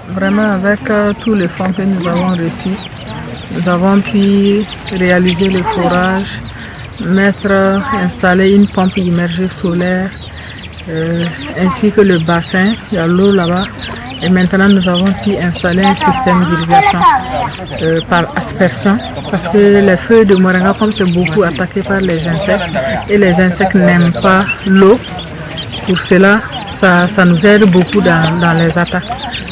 Vraiment, avec tous les fonds que nous avons reçus, nous avons pu réaliser le forage, installer une pompe immergée solaire, ainsi que le bassin. Il y a l'eau là-bas. Et maintenant, nous avons pu installer un système d'irrigation par aspersion, parce que les feuilles de moringa, comme c'est beaucoup attaqué par les insectes, et les insectes n'aiment pas l'eau, pour cela, ça nous aide beaucoup dans les attaques.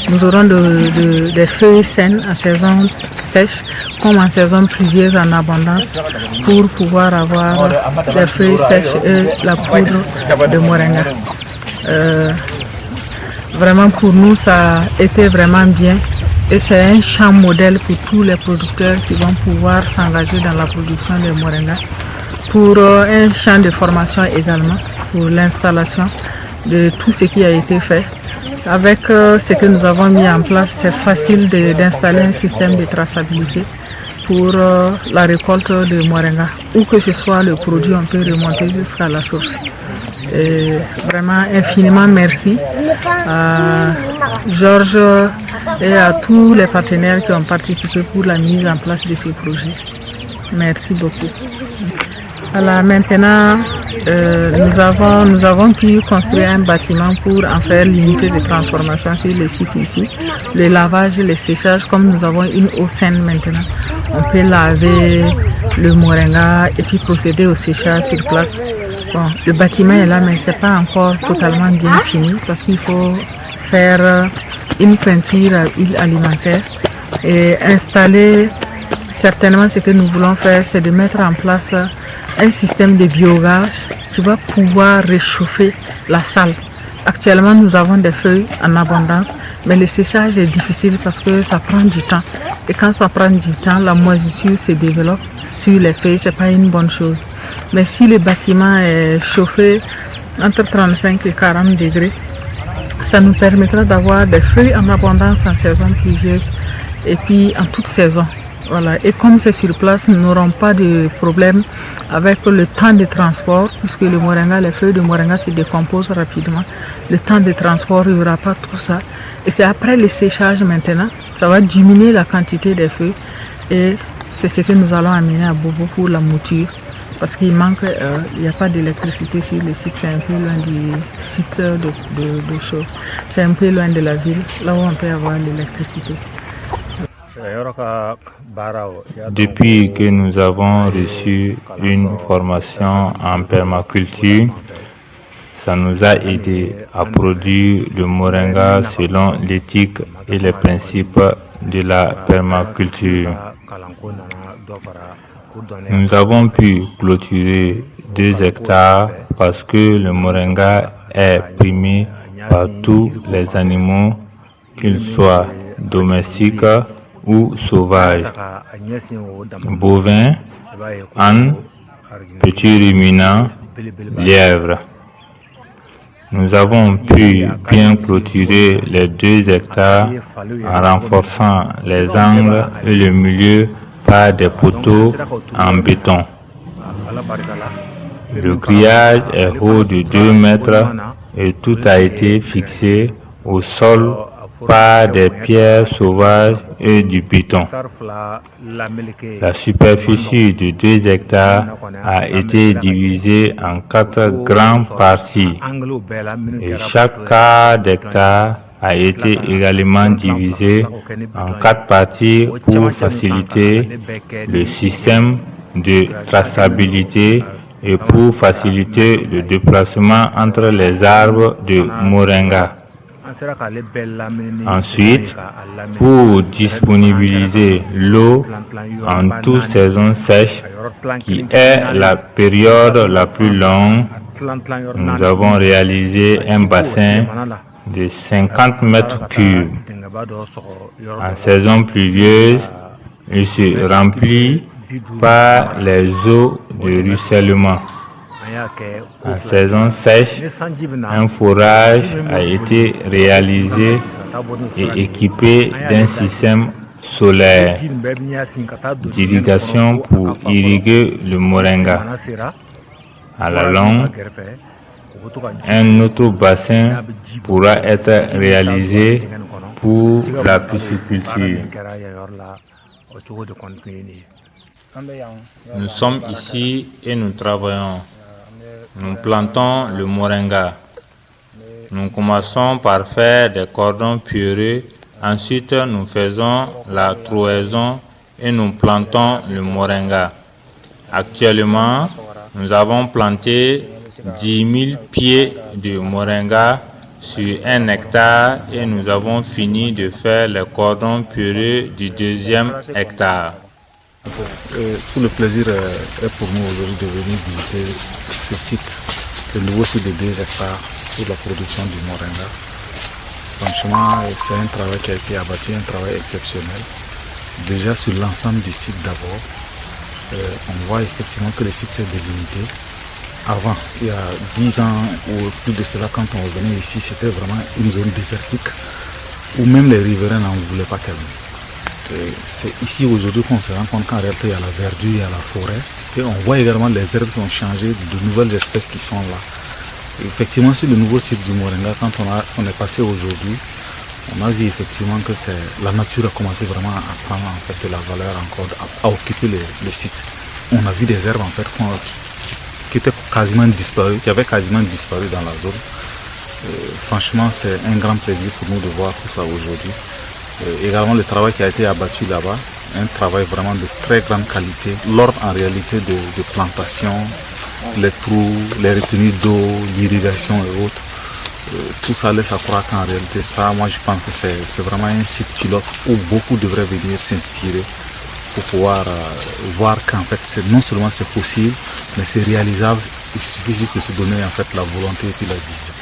Nous aurons des feuilles saines en saison sèche, comme en saison pluvieuse en abondance, pour pouvoir avoir des feuilles sèches et la poudre de moringa. Vraiment pour nous, ça a été vraiment bien et c'est un champ modèle pour tous les producteurs qui vont pouvoir s'engager dans la production de moringa. Pour un champ de formation également, pour l'installation de tout ce qui a été fait. Avec ce que nous avons mis en place, c'est facile d'installer un système de traçabilité pour la récolte de moringa. Où que ce soit le produit, on peut remonter jusqu'à la source. Et vraiment infiniment merci à Georges et à tous les partenaires qui ont participé pour la mise en place de ce projet. Merci beaucoup. Alors maintenant, nous avons pu construire un bâtiment pour en faire l'unité de transformation sur le site ici. Le lavage, le séchage, comme nous avons une eau saine maintenant, on peut laver le moringa et puis procéder au séchage sur place. Bon, le bâtiment est là, mais ce n'est pas encore totalement bien fini parce qu'il faut faire une peinture à huile alimentaire et installer. Certainement, ce que nous voulons faire, c'est de mettre en place un système de biogaz qui va pouvoir réchauffer la salle. Actuellement, nous avons des feuilles en abondance, mais le séchage est difficile parce que ça prend du temps. Et quand ça prend du temps, la moisissure se développe sur les feuilles, ce n'est pas une bonne chose. Mais si le bâtiment est chauffé entre 35 et 40 degrés, ça nous permettra d'avoir des feuilles en abondance en saison pluvieuse et puis en toute saison. Voilà. Et comme c'est sur place, nous n'aurons pas de problème avec le temps de transport, puisque le moringa, les feuilles de moringa se décomposent rapidement. Le temps de transport, il n'y aura pas tout ça. Et c'est après le séchage maintenant, ça va diminuer la quantité des feuilles. Et c'est ce que nous allons amener à Bobo pour la mouture. Parce qu'il manque, il n'y a pas d'électricité sur le site, c'est un peu loin du site de chaud. C'est un peu loin de la ville, là où on peut avoir l'électricité. Depuis que nous avons reçu une formation en permaculture, ça nous a aidé à produire le moringa selon l'éthique et les principes de la permaculture. Nous avons pu clôturer 2 hectares parce que le moringa est primé par tous les animaux, qu'ils soient domestiques ou sauvages, bovins, ânes, petits ruminants, lièvres. Nous avons pu bien clôturer les 2 hectares en renforçant les angles et le milieu par des poteaux en béton. Le grillage est haut de 2 mètres et tout a été fixé au sol par des pierres sauvages et du béton. La superficie de 2 hectares a été divisée en 4 grandes parties et chaque quart d'hectare a été également divisé en 4 parties pour faciliter le système de traçabilité et pour faciliter le déplacement entre les arbres de moringa. Ensuite, pour disponibiliser l'eau en toute saison sèche, qui est la période la plus longue, nous avons réalisé un bassin de 50 mètres cubes. En saison pluvieuse, il se remplit par les eaux de ruissellement. En saison sèche, un forage a été réalisé et équipé d'un système solaire d'irrigation pour irriguer le moringa. À la longue, Un autre bassin pourra être réalisé pour la pisciculture. Nous sommes ici et nous travaillons. Nous plantons le moringa. Nous commençons par faire des cordons pierreux. Ensuite, nous faisons la trouaison et nous plantons le moringa. Actuellement, nous avons planté 10 000 pieds de moringa sur 1 hectare et nous avons fini de faire les cordons pierreux du 2e hectare. Tout le plaisir est pour nous aujourd'hui de venir visiter ce site, le nouveau site de 2 hectares pour la production du moringa. Franchement, c'est un travail qui a été abattu, un travail exceptionnel. Déjà sur l'ensemble du site d'abord, on voit effectivement que le site s'est délimité. Avant, il y a 10 ans ou plus de cela, quand on revenait ici, c'était vraiment une zone désertique où même les riverains n'en voulaient pas tellement. C'est ici aujourd'hui qu'on se rend compte qu'en réalité il y a la verdure, il y a la forêt et on voit également les herbes qui ont changé, de nouvelles espèces qui sont là. Et effectivement sur le nouveau site du moringa, quand on est passé aujourd'hui, on a vu effectivement que la nature a commencé vraiment à prendre en fait de la valeur encore, à occuper le site. On a vu des herbes en fait qui étaient quasiment disparues, qui avaient quasiment disparu dans la zone. Franchement c'est un grand plaisir pour nous de voir tout ça aujourd'hui. Également le travail qui a été abattu là-bas, un travail vraiment de très grande qualité. L'ordre en réalité de plantation, les trous, les retenues d'eau, l'irrigation et autres, tout ça laisse à croire qu'en réalité ça, moi je pense que c'est vraiment un site pilote où beaucoup devraient venir s'inspirer pour pouvoir voir qu'en fait non seulement c'est possible, mais c'est réalisable. Il suffit juste de se donner en fait la volonté et puis la vision.